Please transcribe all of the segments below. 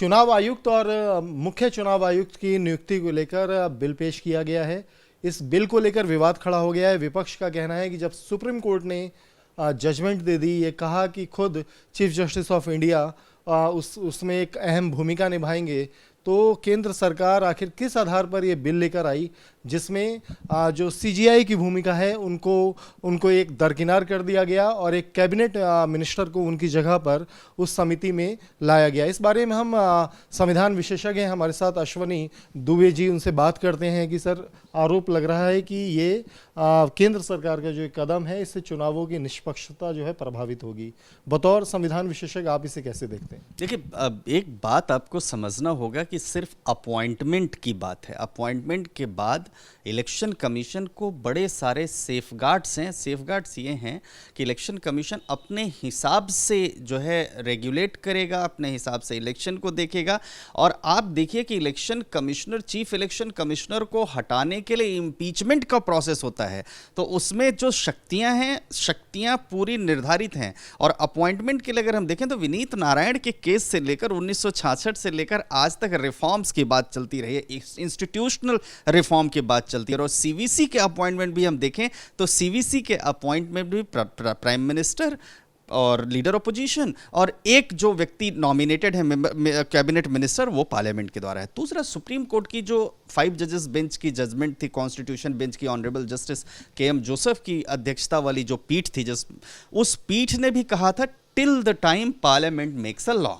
चुनाव आयुक्त और मुख्य चुनाव आयुक्त की नियुक्ति को लेकर बिल पेश किया गया है। इस बिल को लेकर विवाद खड़ा हो गया है। विपक्ष का कहना है कि जब सुप्रीम कोर्ट ने जजमेंट दे दी, ये कहा कि खुद चीफ जस्टिस ऑफ इंडिया उसमें एक अहम भूमिका निभाएंगे, तो केंद्र सरकार आखिर किस आधार पर ये बिल लेकर आई जिसमें जो सीजीआई की भूमिका है उनको एक दरकिनार कर दिया गया और एक कैबिनेट मिनिस्टर को उनकी जगह पर उस समिति में लाया गया। इस बारे में हम संविधान विशेषज्ञ हैं हमारे साथ अश्वनी दुबे जी, उनसे बात करते हैं कि सर, आरोप लग रहा है कि ये केंद्र सरकार का जो एक कदम है, इससे चुनावों की निष्पक्षता जो है प्रभावित होगी। बतौर संविधान विशेषज्ञ आप इसे कैसे देखते हैं? देखिए, एक बात आपको समझना होगा कि सिर्फ अपॉइंटमेंट की बात है। अपॉइंटमेंट के बाद इलेक्शन कमीशन को बड़े सारे सेफगार्ड्स हैं। सेफगार्ड्स ये हैं कि इलेक्शन कमीशन अपने हिसाब से जो है रेगुलेट करेगा, अपने हिसाब से इलेक्शन को देखेगा। और आप देखिए कि election commissioner, chief election commissioner को हटाने के लिए इम्पीचमेंट का प्रोसेस होता है, तो उसमें जो शक्तियां हैं, शक्तियां पूरी निर्धारित हैं। और अपॉइंटमेंट के लिए अगर हम देखें तो विनीत नारायण के केस से लेकर 1966 से लेकर आज तक रिफॉर्म्स की बात चलती रही है, इंस्टीट्यूशनल रिफॉर्म की बात चलती है। और सीवीसी के अपॉइंटमेंट भी हम देखें तो सीवीसी के अपॉइंटमेंट भी प्राइम मिनिस्टर और लीडर ऑपोजिशन और एक जो व्यक्ति नॉमिनेटेड है कैबिनेट मिनिस्टर, वो पार्लियामेंट के द्वारा है। दूसरा, सुप्रीम कोर्ट की जो 5 जजेस बेंच की जजमेंट थी, कॉन्स्टिट्यूशन बेंच की ऑनरेबल जस्टिस केएम जोसेफ की अध्यक्षता वाली जो पीठ थी, उस पीठ ने भी कहा था till the time parliament makes a law,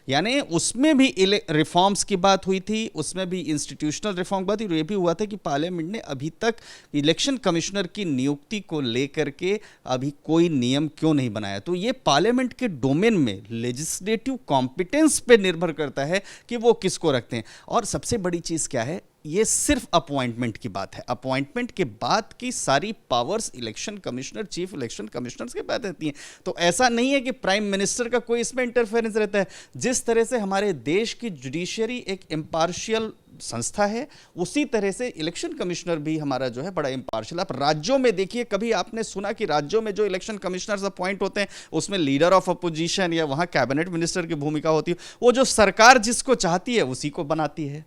यानी उसमें भी रिफॉर्म्स की बात हुई थी, उसमें भी इंस्टीट्यूशनल रिफॉर्म की बात हुई। ये भी हुआ था कि पार्लियामेंट ने अभी तक इलेक्शन कमिश्नर की नियुक्ति को लेकर के अभी कोई नियम क्यों नहीं बनाया। तो ये पार्लियामेंट के डोमेन में लेजिस्लेटिव कॉम्पिटेंस पे निर्भर करता है कि वो किसको रखते हैं। और सबसे बड़ी चीज़ क्या है, ये सिर्फ अपॉइंटमेंट की बात है। अपॉइंटमेंट के बाद की सारी powers election commissioner, chief election commissioners के पास रहती हैं। तो ऐसा नहीं है कि प्राइम मिनिस्टर का कोई इसमें इंटरफेरेंस रहता है। जिस तरह से हमारे देश की जुडिशियरी एक इम्पार्शियल संस्था है, उसी तरह से इलेक्शन कमिश्नर भी हमारा जो है बड़ा इम्पार्शियल। आप राज्यों में देखिए, कभी आपने सुना कि राज्यों में जो इलेक्शन कमिश्नर्स अपॉइंट होते हैं उसमें लीडर ऑफ अपोजिशन या वहाँ कैबिनेट मिनिस्टर की भूमिका होती है? वो जो सरकार जिसको चाहती है उसी को बनाती है।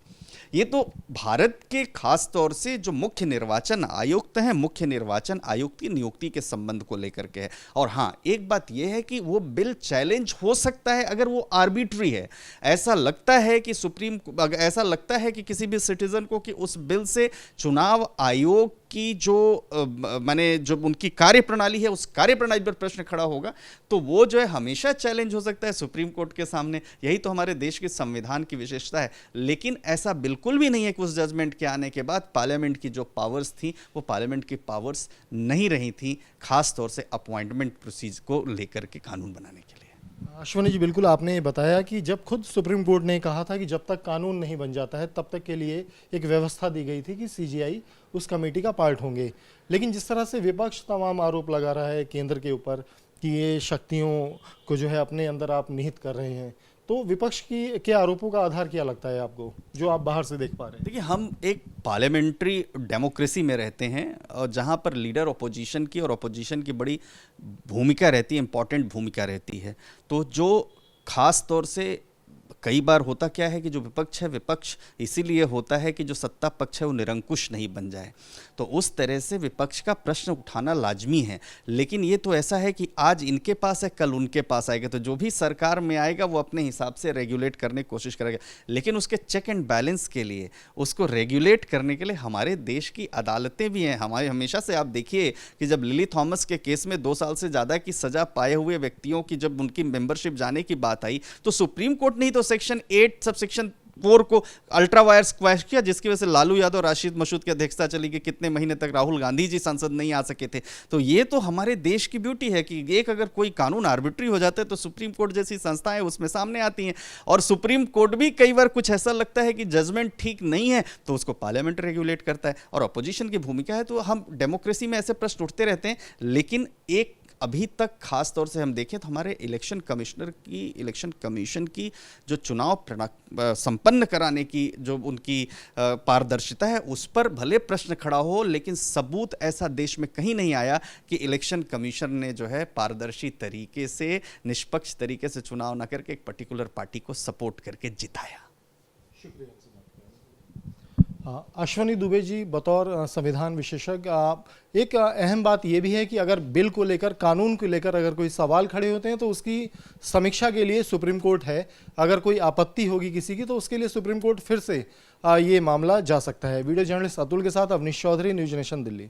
ये तो भारत के खास तौर से जो मुख्य निर्वाचन आयुक्त हैं, मुख्य निर्वाचन आयुक्त की नियुक्ति के संबंध को लेकर के है। और हाँ, एक बात यह है कि वो बिल चैलेंज हो सकता है अगर वो आर्बिट्री है। ऐसा लगता है कि ऐसा लगता है कि किसी भी सिटीजन को कि उस बिल से चुनाव आयोग की जो उनकी कार्यप्रणाली है, उस कार्यप्रणाली पर प्रश्न खड़ा होगा, तो वो जो है हमेशा चैलेंज हो सकता है सुप्रीम कोर्ट के सामने। यही तो हमारे देश के संविधान की विशेषता है। लेकिन ऐसा बिल्कुल भी नहीं है कि उस जजमेंट के आने के बाद पार्लियामेंट की जो पावर्स थी वो पार्लियामेंट की पावर्स नहीं रही थी, खास तौर से अपॉइंटमेंट प्रोसीजर को लेकर के कानून बनाने के लिए। अश्वनी जी, बिल्कुल आपने बताया कि जब खुद सुप्रीम कोर्ट ने कहा था कि जब तक कानून नहीं बन जाता है तब तक के लिए एक व्यवस्था दी गई थी कि सीजीआई उस कमेटी का पार्ट होंगे। लेकिन जिस तरह से विपक्ष तमाम आरोप लगा रहा है केंद्र के ऊपर कि ये शक्तियों को जो है अपने अंदर आप निहित कर रहे हैं, तो विपक्ष के आरोपों का आधार क्या लगता है आपको, जो आप बाहर से देख पा रहे हैं? देखिए, हम एक पार्लियामेंट्री डेमोक्रेसी में रहते हैं और जहाँ पर लीडर ऑपोजिशन की और ऑपोजिशन की बड़ी भूमिका रहती है, इंपॉर्टेंट भूमिका रहती है। तो जो खास तौर से कई बार होता क्या है कि जो विपक्ष है, विपक्ष इसीलिए होता है कि जो सत्ता पक्ष है वो निरंकुश नहीं बन जाए। तो उस तरह से विपक्ष का प्रश्न उठाना लाजमी है। लेकिन ये तो ऐसा है कि आज इनके पास है, कल उनके पास आएगा, तो जो भी सरकार में आएगा वो अपने हिसाब से रेगुलेट करने की कोशिश करेगा। लेकिन उसके चेक एंड बैलेंस के लिए, उसको रेगुलेट करने के लिए हमारे देश की अदालतें भी हैं। हमारे हमेशा से आप देखिए कि जब लिली थॉमस के केस में 2 साल से ज़्यादा की सज़ा पाए हुए व्यक्तियों की जब उनकी मेंबरशिप जाने की बात आई, तो सुप्रीम कोर्ट ने ही तो सेक्शन 8 सबसेक्शन 4 को अल्ट्रा वायर्स क्वैश किया, जिसकी वजह से लालू यादव, राशिद मसूद की अध्यक्षता चली कि कितने महीने तक राहुल गांधी जी संसद नहीं आ सके थे। तो ये तो हमारे देश की ब्यूटी है कि एक अगर कोई कानून आर्बिट्री हो जाता है तो सुप्रीम कोर्ट जैसी संस्थाएं उसमें सामने आती हैं। और सुप्रीम कोर्ट भी कई बार कुछ ऐसा लगता है कि जजमेंट ठीक नहीं है तो उसको पार्लियामेंट रेगुलेट करता है। और अपोजिशन की भूमिका है, तो हम डेमोक्रेसी में ऐसे प्रश्न उठते रहते हैं। लेकिन एक अभी तक खास तौर से हम देखें तो हमारे इलेक्शन कमीशन की जो चुनाव संपन्न कराने की जो उनकी पारदर्शिता है, उस पर भले प्रश्न खड़ा हो, लेकिन सबूत ऐसा देश में कहीं नहीं आया कि इलेक्शन कमीशन ने जो है पारदर्शी तरीके से, निष्पक्ष तरीके से चुनाव ना करके एक पर्टिकुलर पार्टी को सपोर्ट करके जिताया। अश्वनी दुबे जी, बतौर संविधान विशेषज्ञ, एक अहम बात यह भी है कि अगर बिल को लेकर, कानून को लेकर अगर कोई सवाल खड़े होते हैं तो उसकी समीक्षा के लिए सुप्रीम कोर्ट है। अगर कोई आपत्ति होगी किसी की तो उसके लिए सुप्रीम कोर्ट फिर से ये मामला जा सकता है। वीडियो जर्नलिस्ट अतुल के साथ अवनीश चौधरी, न्यूज नेशन, दिल्ली।